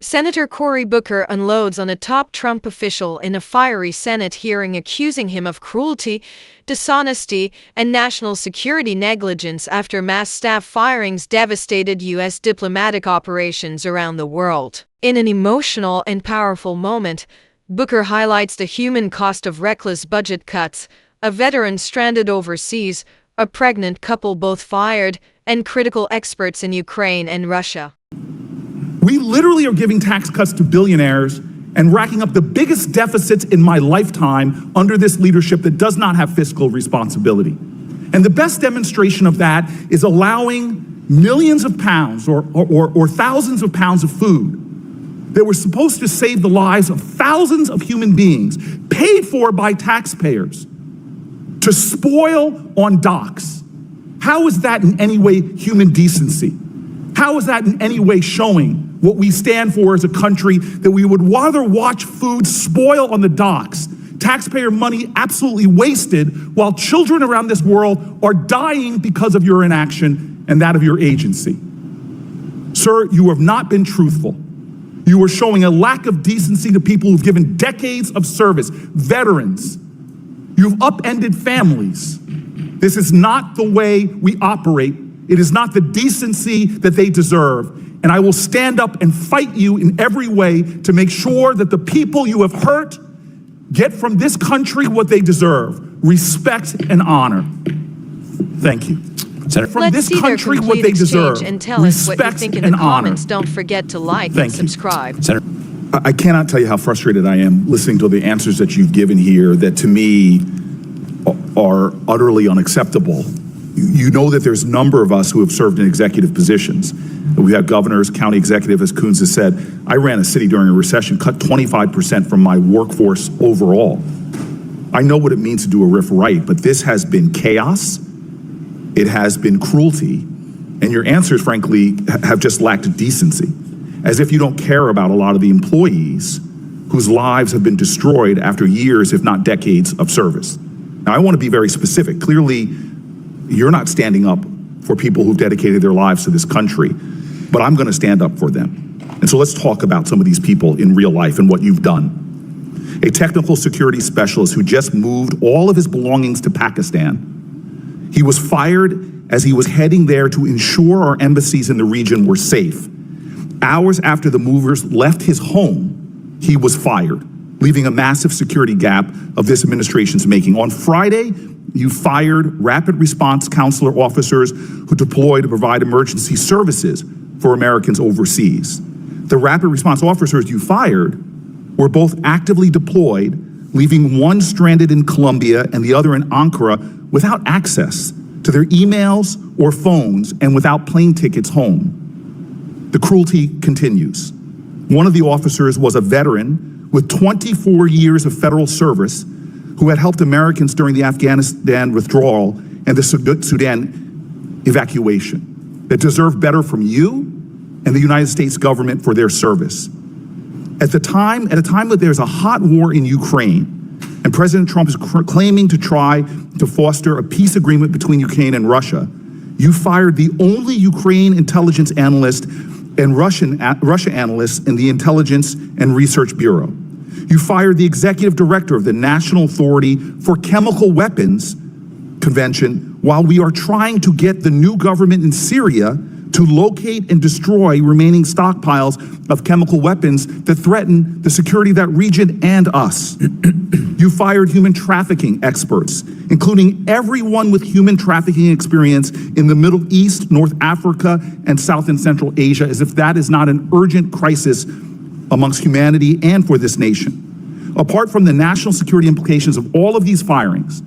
Senator Cory Booker unloads on a top Trump official in a fiery Senate hearing accusing him of cruelty, dishonesty, and national security negligence after mass staff firings devastated U.S. diplomatic operations around the world. In an emotional and powerful moment, Booker highlights the human cost of reckless budget cuts, a veteran stranded overseas, a pregnant couple both fired, and critical experts in Ukraine and Russia. We literally are giving tax cuts to billionaires and racking up the biggest deficits in my lifetime under this leadership that does not have fiscal responsibility. And the best demonstration of that is allowing millions of pounds or thousands of pounds of food that were supposed to save the lives of thousands of human beings, paid for by taxpayers, to spoil on docks. How is that in any way human decency? How is that in any way showing what we stand for as a country, that we would rather watch food spoil on the docks, taxpayer money absolutely wasted, while children around this world are dying because of your inaction and that of your agency? Sir, you have not been truthful. You are showing a lack of decency to people who've given decades of service, veterans. You've upended families. This is not the way we operate. It is not the decency that they deserve. And I will stand up and fight you in every way to make sure that the people you have hurt get from this country what they deserve: respect and honor. Thank you. Senator, from this country what they deserve: and tell us what you think in the comments. Don't forget to like and subscribe. Senator, I cannot tell you how frustrated I am listening to the answers that you've given here that to me are utterly unacceptable. You know that there's a number of us who have served in executive positions. We have governors, county executive, as Coons has said. I ran a city during a recession, cut 25% from my workforce overall. I know what it means to do a RIF right, but this has been chaos. It has been cruelty. And your answers, frankly, have just lacked decency, as if you don't care about a lot of the employees whose lives have been destroyed after years, if not decades, of service. Now, I want to be very specific. Clearly, you're not standing up for people who've dedicated their lives to this country, but I'm going to stand up for them. And so let's talk about some of these people in real life and what you've done. A technical security specialist who just moved all of his belongings to Pakistan. He was fired as he was heading there to ensure our embassies in the region were safe. Hours after the movers left his home, he was fired, leaving a massive security gap of this administration's making. On Friday, you fired rapid response counselor officers who deployed to provide emergency services for Americans overseas. The rapid response officers you fired were both actively deployed, leaving one stranded in Colombia and the other in Ankara without access to their emails or phones and without plane tickets home. The cruelty continues. One of the officers was a veteran with 24 years of federal service who had helped Americans during the Afghanistan withdrawal and the Sudan evacuation, that deserve better from you and the United States government for their service. At a time that there's a hot war in Ukraine, and President Trump is claiming to try to foster a peace agreement between Ukraine and Russia, you fired the only Ukraine intelligence analyst and Russia analysts in the Intelligence and Research Bureau. You fired the executive director of the National Authority for Chemical Weapons Convention while we are trying to get the new government in Syria to locate and destroy remaining stockpiles of chemical weapons that threaten the security of that region and us. You fired human trafficking experts, including everyone with human trafficking experience in the Middle East, North Africa, and South and Central Asia, as if that is not an urgent crisis amongst humanity and for this nation. Apart from the national security implications of all of these firings,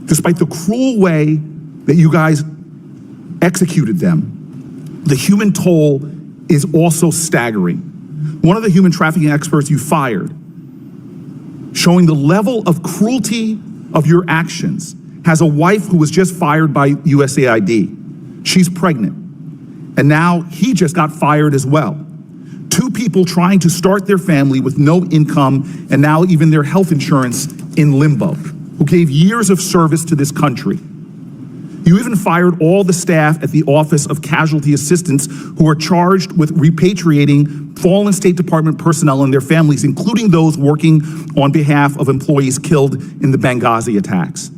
despite the cruel way that you guys executed them, the human toll is also staggering. One of the human trafficking experts you fired, showing the level of cruelty of your actions, has a wife who was just fired by USAID. She's pregnant. And now he just got fired as well. Two people trying to start their family with no income and now even their health insurance in limbo, who gave years of service to this country. You even fired all the staff at the Office of Casualty Assistance who are charged with repatriating fallen State Department personnel and their families, including those working on behalf of employees killed in the Benghazi attacks.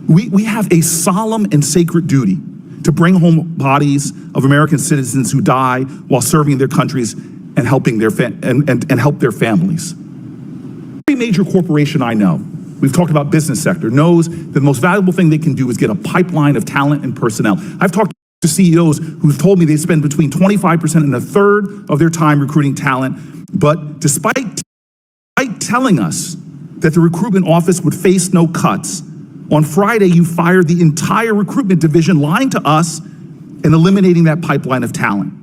We have a solemn and sacred duty to bring home bodies of American citizens who die while serving their countries and helping their and help their families. Every major corporation I know, we've talked about business sector, knows that the most valuable thing they can do is get a pipeline of talent and personnel. I've talked to CEOs who've told me they spend between 25% and a third of their time recruiting talent, but despite telling us that the recruitment office would face no cuts, on Friday you fired the entire recruitment division, lying to us and eliminating that pipeline of talent.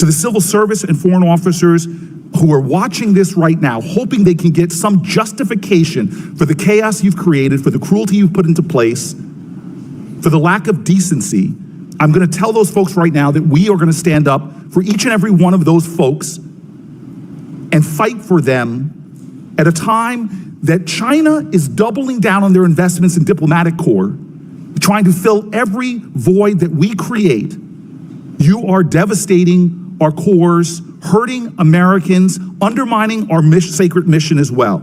To the civil service and foreign officers who are watching this right now, hoping they can get some justification for the chaos you've created, for the cruelty you've put into place, for the lack of decency, I'm going to tell those folks right now that we are going to stand up for each and every one of those folks and fight for them at a time that China is doubling down on their investments in diplomatic corps, trying to fill every void that we create. You are devastating our corps, hurting Americans, undermining our sacred mission as well.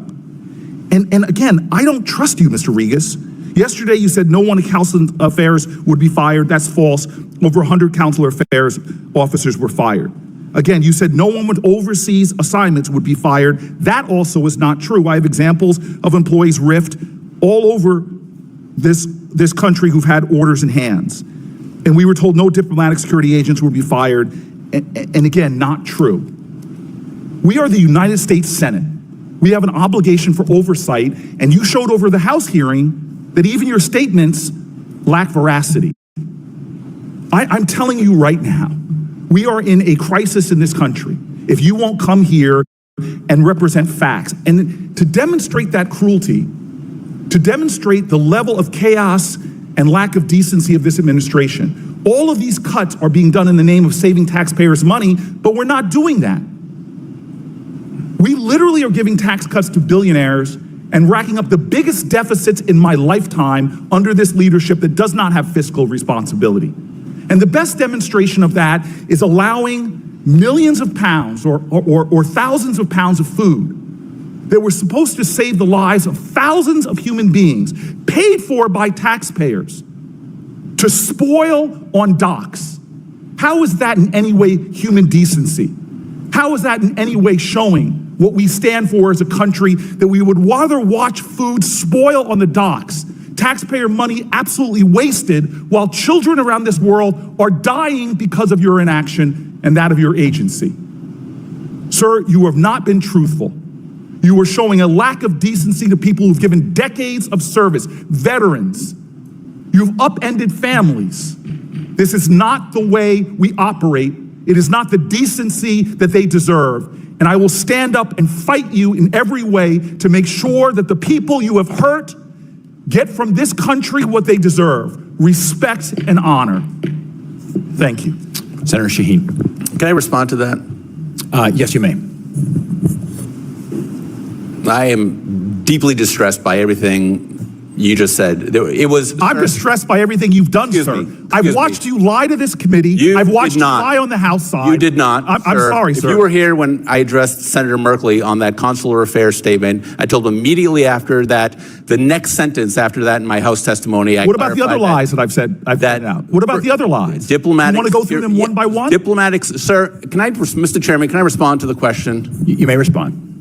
And again, I don't trust you, Mr. Regas. Yesterday you said no one in Council Affairs would be fired. That's false. Over 100 Council Affairs officers were fired. Again, you said no one with overseas assignments would be fired. That also is not true. I have examples of employees riffed all over this country who've had orders in hands. And we were told no diplomatic security agents would be fired. And again, not true. We are the United States Senate. We have an obligation for oversight, and you showed over the House hearing that even your statements lack veracity. I'm telling you right now, we are in a crisis in this country. If you won't come here and represent facts, and to demonstrate that cruelty, to demonstrate the level of chaos and lack of decency of this administration, all of these cuts are being done in the name of saving taxpayers' money, but we're not doing that. We literally are giving tax cuts to billionaires and racking up the biggest deficits in my lifetime under this leadership that does not have fiscal responsibility. And the best demonstration of that is allowing millions of pounds or thousands of pounds of food that were supposed to save the lives of thousands of human beings, paid for by taxpayers, to spoil on docks. How is that in any way human decency? How is that in any way showing what we stand for as a country, that we would rather watch food spoil on the docks, taxpayer money absolutely wasted, while children around this world are dying because of your inaction and that of your agency? Sir, you have not been truthful. You are showing a lack of decency to people who've given decades of service, veterans. You've upended families. This is not the way we operate. It is not the decency that they deserve. And I will stand up and fight you in every way to make sure that the people you have hurt get from this country what they deserve: respect and honor. Thank you. Senator Shaheen. Can I respond to that? Yes, you may. I am deeply distressed by everything you just said. I'm distressed by everything you've done, sir. I've watched you lie to this committee. I've watched you lie on the House side. You did not. I'm sorry, sir. If you were here when I addressed Senator Merkley on that consular affairs statement, I told him immediately after that, the next sentence after that in my House testimony, I What about the other lies that I've said? I've pointed out. What about the other lies? Diplomatic. You want to go through them one by one? Diplomatics, sir. Mr. Chairman, can I respond to the question? You may respond.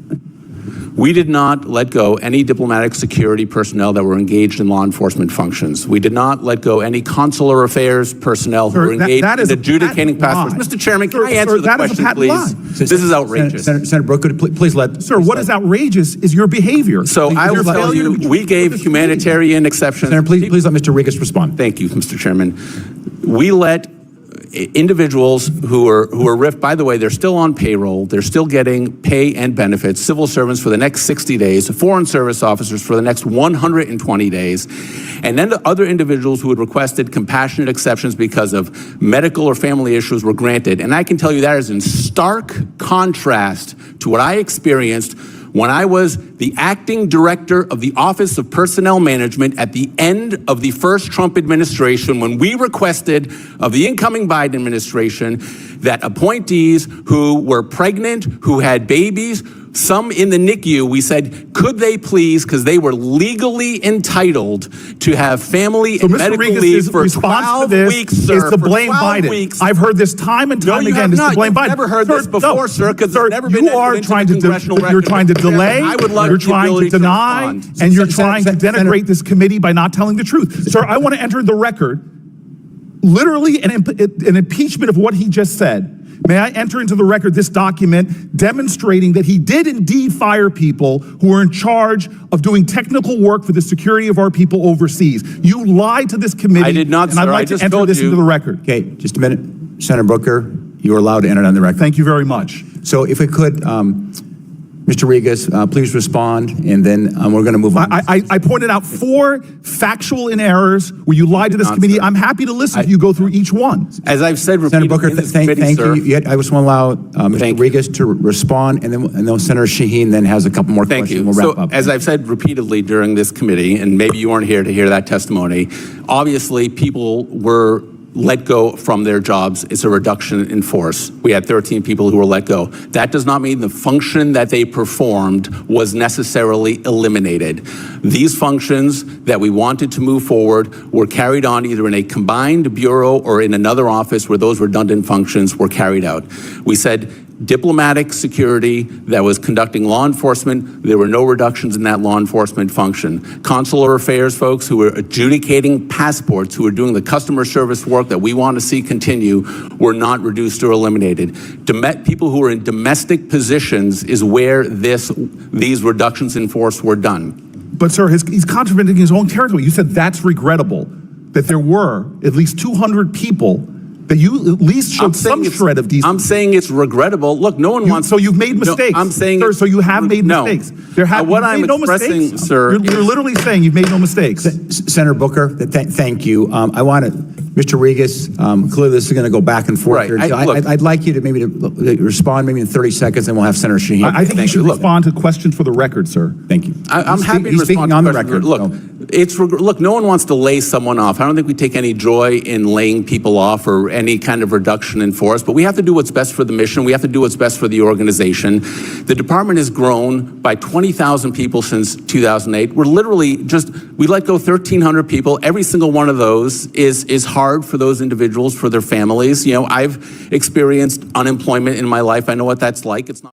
We did not let go any diplomatic security personnel that were engaged in law enforcement functions. We did not let go any consular affairs personnel who were engaged in adjudicating passports. Mr. Chairman, can I answer the question, please? This is outrageous. Senator Brooke, could you please let... Sir, what is outrageous is your behavior. So I will tell you, we gave humanitarian exceptions. Senator, please let Mr. Regas respond. Thank you, Mr. Chairman. We let individuals who are riffed, by the way, they're still on payroll, they're still getting pay and benefits, civil servants for the next 60 days, foreign service officers for the next 120 days, and then the other individuals who had requested compassionate exceptions because of medical or family issues were granted. And I can tell you that is in stark contrast to what I experienced when I was the acting director of the Office of Personnel Management at the end of the first Trump administration, when we requested of the incoming Biden administration that appointees who were pregnant, who had babies, some in the NICU, we said, could they please, because they were legally entitled to have family and medical leave for 12 weeks, sir. Is to blame Biden. Weeks. I've heard this time and time again. Have Is not. to blame You've Biden. never heard this before, sir, because it's never been you are trying to you're trying to delay. I would like you're trying to deny, and you're trying to denigrate this committee by not telling the truth, sir. I want to enter the record, literally an impeachment of what he just said. May I enter into the record this document demonstrating that he did indeed fire people who were in charge of doing technical work for the security of our people overseas. You lied to this committee. I did not, and sir. I'd like to enter this into the record. Okay, just a minute. Senator Booker, you are allowed to enter on the record. Thank you very much. So if we could, Mr. Regas, please respond, and then we're going to move on. I pointed out 4 factual errors where you lied to this committee. I'm happy to listen to you go through each one. As I've said Senator repeatedly Booker, in this thank committee, sir. you. I just want to allow Mr. Regas to respond, and then Senator Shaheen then has a couple more Thank questions. you. We'll wrap So, up. as I've said repeatedly during this committee, and maybe you weren't here to hear that testimony, obviously people were let go from their jobs. It's a reduction in force. We had 13 people who were let go. That does not mean the function that they performed was necessarily eliminated. These functions that we wanted to move forward were carried on either in a combined bureau or in another office where those redundant functions were carried out. We said diplomatic security that was conducting law enforcement, there were no reductions in that law enforcement function. Consular affairs folks who were adjudicating passports, who were doing the customer service work that we want to see continue, were not reduced or eliminated. People who were in domestic positions is where these reductions in force were done. But sir, he's contraventing his own territory. You said that's regrettable, that there were at least 200 people that you at least showed some shred of decency. I'm saying it's regrettable. Look, no one wants. So you've made mistakes. No, I'm saying, sir. So you have made mistakes. There have what I'm made no expressing, mistakes, sir. You're literally saying you've made no mistakes. Senator Booker, thank you. I want to, Mr. Regas, clearly this is going to go back and forth. Right. Here. So I'd like you to maybe to respond maybe in 30 seconds, and we'll have Senator Shaheen. I think you should respond to questions for the record, sir. Thank you. I'm happy to he's respond speaking on the questions. record. Look, no one wants to lay someone off. I don't think we take any joy in laying people off or any kind of reduction in force, but we have to do what's best for the mission. We have to do what's best for the organization. The department has grown by 20,000 people since 2008. We're literally we let go 1,300 people. Every single one of those is hard for those individuals, for their families. You know, I've experienced unemployment in my life. I know what that's like. It's not